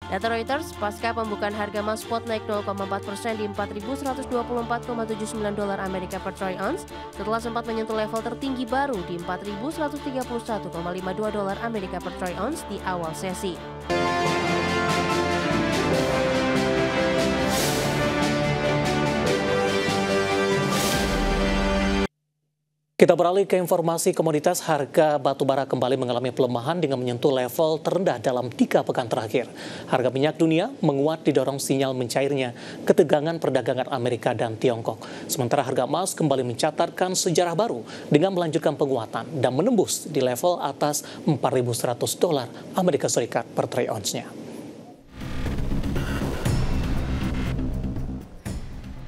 Data Reuters, pasca pembukaan harga emas spot naik 0,4% di 4.124,79 dolar Amerika per troy ounce setelah sempat menyentuh level tertinggi baru di 4.131,52 dolar Amerika per troy ounce di awal sesi. Kita beralih ke informasi komoditas. Harga batubara kembali mengalami pelemahan dengan menyentuh level terendah dalam 3 pekan terakhir. Harga minyak dunia menguat didorong sinyal mencairnya ketegangan perdagangan Amerika dan Tiongkok. Sementara harga emas kembali mencatatkan sejarah baru dengan melanjutkan penguatan dan menembus di level atas 4.100 dolar Amerika Serikat per troy ounce-nya.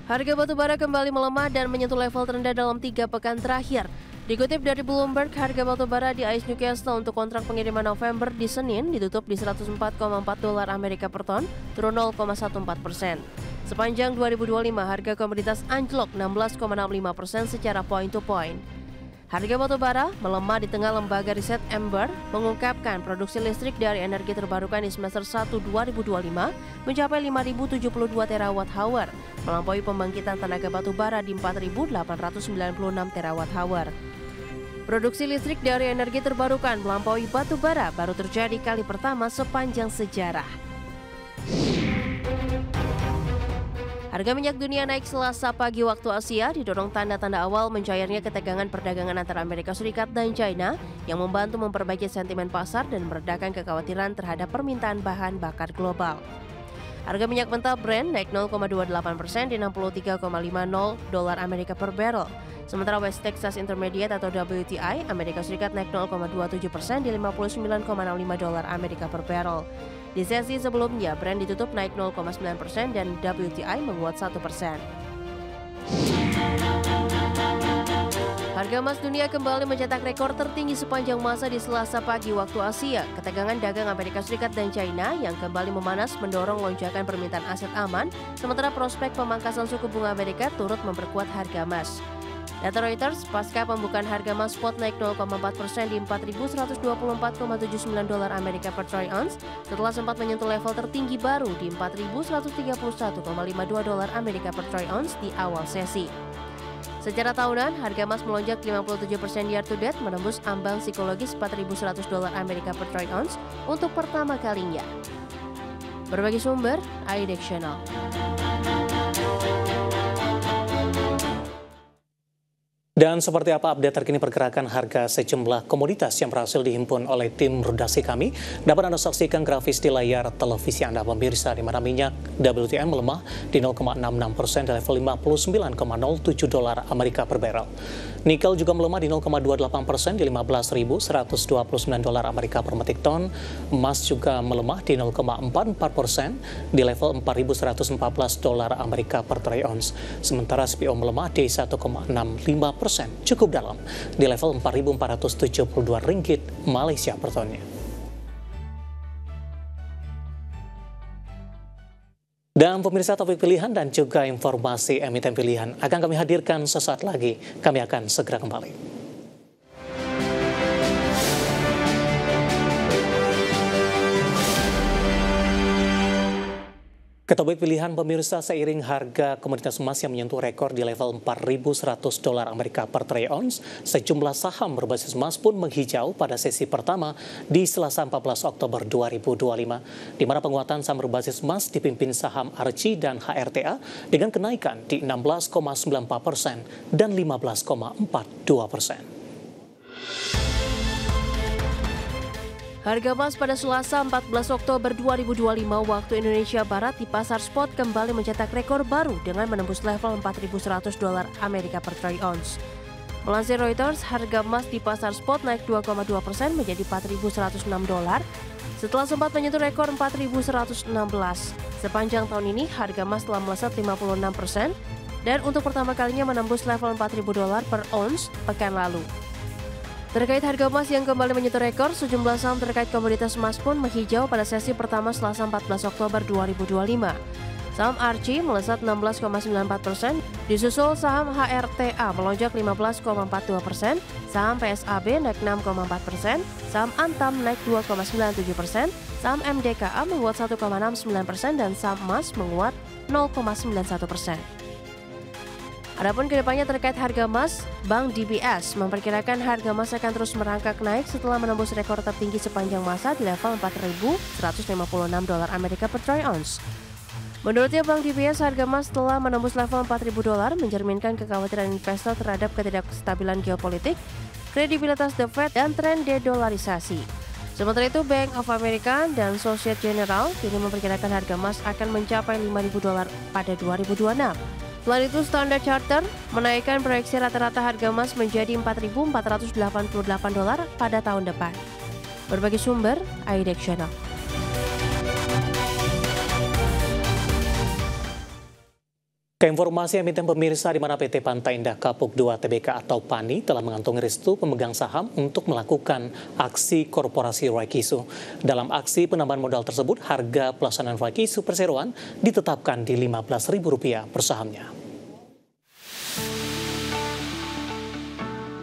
Harga batubara kembali melemah dan menyentuh level terendah dalam 3 pekan terakhir. Dikutip dari Bloomberg, harga batubara di ICE Newcastle untuk kontrak pengiriman November di Senin ditutup di 104,4 dolar Amerika per ton, turun 0,14%. Sepanjang 2025, harga komoditas anjlok 16,65% secara point to point. Harga batubara melemah di tengah lembaga riset Ember mengungkapkan produksi listrik dari energi terbarukan di semester 1 2025 mencapai 5.072 terawatt-hour, melampaui pembangkitan tenaga batubara di 4.896 terawatt-hour. Produksi listrik dari energi terbarukan melampaui batubara baru terjadi kali pertama sepanjang sejarah. Harga minyak dunia naik Selasa pagi waktu Asia didorong tanda-tanda awal mencairnya ketegangan perdagangan antara Amerika Serikat dan China yang membantu memperbaiki sentimen pasar dan meredakan kekhawatiran terhadap permintaan bahan bakar global. Harga minyak mentah Brent naik 0,28% di 63,50 dolar Amerika per barrel. Sementara West Texas Intermediate atau WTI Amerika Serikat naik 0,27% di 59,65 dolar Amerika per barrel. Di sesi sebelumnya, Brent ditutup naik 0,9% dan WTI menguat 1%. Harga emas dunia kembali mencetak rekor tertinggi sepanjang masa di Selasa pagi waktu Asia. Ketegangan dagang Amerika Serikat dan China yang kembali memanas mendorong lonjakan permintaan aset aman, sementara prospek pemangkasan suku bunga Amerika turut memperkuat harga emas. Data Reuters, pasca pembukaan harga emas spot naik 0,4% di 4.124,79 dolar Amerika per troy ounce setelah sempat menyentuh level tertinggi baru di 4.131,52 dolar Amerika per troy ounce di awal sesi. Secara tahunan, harga emas melonjak 57% year to date menembus ambang psikologis 4.100 dolar Amerika per troy ounce untuk pertama kalinya. Berbagi sumber, IDX Channel. Dan seperti apa update terkini pergerakan harga sejumlah komoditas yang berhasil dihimpun oleh tim redaksi kami, dapat Anda saksikan grafis di layar televisi Anda pemirsa, di mana minyak WTI melemah di 0,66% di level 59,07 dolar Amerika per barrel. Nikel juga melemah di 0,28% di 15.129 dolar Amerika per metric ton. Emas juga melemah di 0,44% di level 4.114 dolar Amerika per troy ounce. Sementara CPO melemah di 1,65%, cukup dalam di level 4.472 ringgit Malaysia per tonnya. Dan pemirsa, topik pilihan dan juga informasi emiten pilihan akan kami hadirkan sesaat lagi. Kami akan segera kembali. Ke topik pilihan pemirsa, seiring harga komoditas emas yang menyentuh rekor di level 4.100 dolar Amerika per troy ounce, sejumlah saham berbasis emas pun menghijau pada sesi pertama di Selasa 14 Oktober 2025, di mana penguatan saham berbasis emas dipimpin saham ARCI dan HRTA dengan kenaikan di 16,94% dan 15,42%. Harga emas pada Selasa 14 Oktober 2025 waktu Indonesia Barat di pasar spot kembali mencetak rekor baru dengan menembus level 4.100 dolar Amerika per troy ounce. Melansir Reuters, harga emas di pasar spot naik 2,2% menjadi 4.106 dolar setelah sempat menyentuh rekor 4.116. Sepanjang tahun ini, harga emas telah melesat 56% dan untuk pertama kalinya menembus level 4.000 dolar per ounce pekan lalu. Terkait harga emas yang kembali menyentuh rekor, sejumlah saham terkait komoditas emas pun menghijau pada sesi pertama Selasa 14 Oktober 2025. Saham Archie melesat 16,94%, disusul saham HRTA melonjak 15,42%, saham PSAB naik 6,4%, saham Antam naik 2,97%, saham MDKA menguat 1,69% dan saham emas menguat 0,91%. Adapun kedepannya terkait harga emas, Bank DBS memperkirakan harga emas akan terus merangkak naik setelah menembus rekor tertinggi sepanjang masa di level $4.156 Amerika per troy ounce. Menurutnya Bank DBS, harga emas telah menembus level $4.000 mencerminkan kekhawatiran investor terhadap ketidakstabilan geopolitik, kredibilitas The Fed, dan tren dedolarisasi. Sementara itu, Bank of America dan Societe Generale kini memperkirakan harga emas akan mencapai $5.000 pada 2026. Selain itu, Standard Chartered menaikkan proyeksi rata-rata harga emas menjadi $4.488 pada tahun depan. Berbagai sumber, IDX Channel. Keinformasi emiten pemirsa di mana PT Pantai Indah Kapuk 2 Tbk atau PANI telah mengantongi restu pemegang saham untuk melakukan aksi korporasi Raikisu. Dalam aksi penambahan modal tersebut, harga pelaksanaan Raikisu perseroan ditetapkan di Rp15.000 per sahamnya.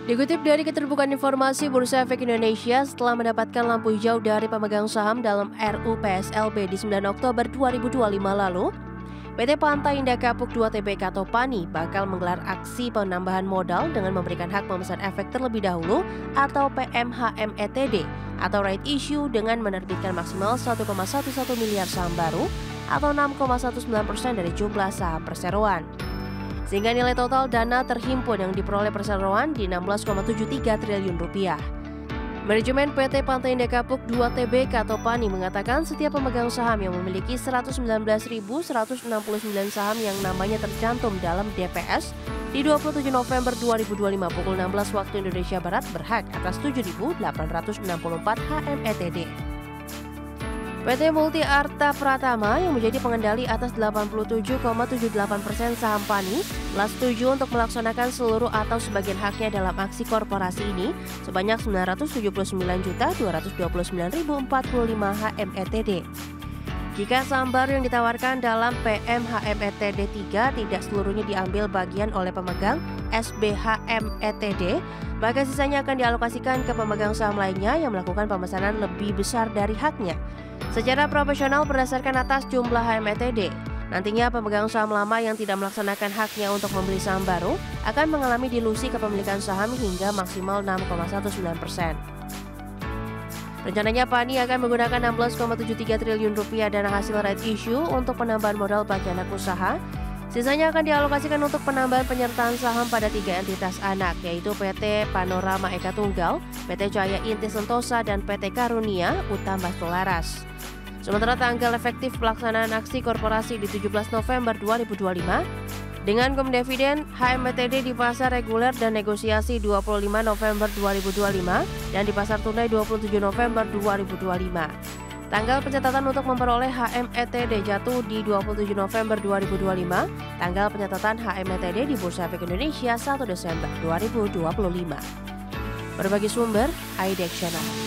Dikutip dari Keterbukaan Informasi Bursa Efek Indonesia, setelah mendapatkan lampu hijau dari pemegang saham dalam RUU PSLB di 9 Oktober 2025 lalu, PT Pantai Indah Kapuk 2 Tbk atau PANI bakal menggelar aksi penambahan modal dengan memberikan hak pemesan efek terlebih dahulu atau PMHM-ETD atau right issue dengan menerbitkan maksimal 1,11 miliar saham baru atau 6,19% dari jumlah saham perseroan. Sehingga nilai total dana terhimpun yang diperoleh perseroan di Rp16,73 triliun. Manajemen PT Pantai Indah Kapuk 2 Tbk atau PANI mengatakan setiap pemegang saham yang memiliki 119.169 saham yang namanya tercantum dalam DPS di 27 November 2025 pukul 16 waktu Indonesia Barat berhak atas 7.864 HM-ETD. PT Multi Arta Pratama yang menjadi pengendali atas 87,78% saham PANI telah setuju untuk melaksanakan seluruh atau sebagian haknya dalam aksi korporasi ini sebanyak 979.229.045 HM-ETD. Jika saham baru yang ditawarkan dalam PMHM-ETD 3 tidak seluruhnya diambil bagian oleh pemegang SBHM-ETD, maka sisanya akan dialokasikan ke pemegang saham lainnya yang melakukan pemesanan lebih besar dari haknya. Secara proporsional berdasarkan atas jumlah HM-ETD, nantinya pemegang saham lama yang tidak melaksanakan haknya untuk membeli saham baru akan mengalami dilusi kepemilikan saham hingga maksimal 6,19%. Rencananya PANI akan menggunakan Rp16,73 triliun dana hasil right issue untuk penambahan modal bagi anak usaha. Sisanya akan dialokasikan untuk penambahan penyertaan saham pada 3 entitas anak, yaitu PT Panorama Eka Tunggal, PT Cahaya Inti Sentosa, dan PT Karunia Utama Solaras. Sementara tanggal efektif pelaksanaan aksi korporasi di 17 November 2025, dengan dividen HM-ETD di pasar reguler dan negosiasi 25 November 2025 dan di pasar tunai 27 November 2025. Tanggal pencatatan untuk memperoleh HM-ETD jatuh di 27 November 2025, tanggal pencatatan HM-ETD di Bursa Efek Indonesia 1 Desember 2025. Berbagi sumber, IDX Channel.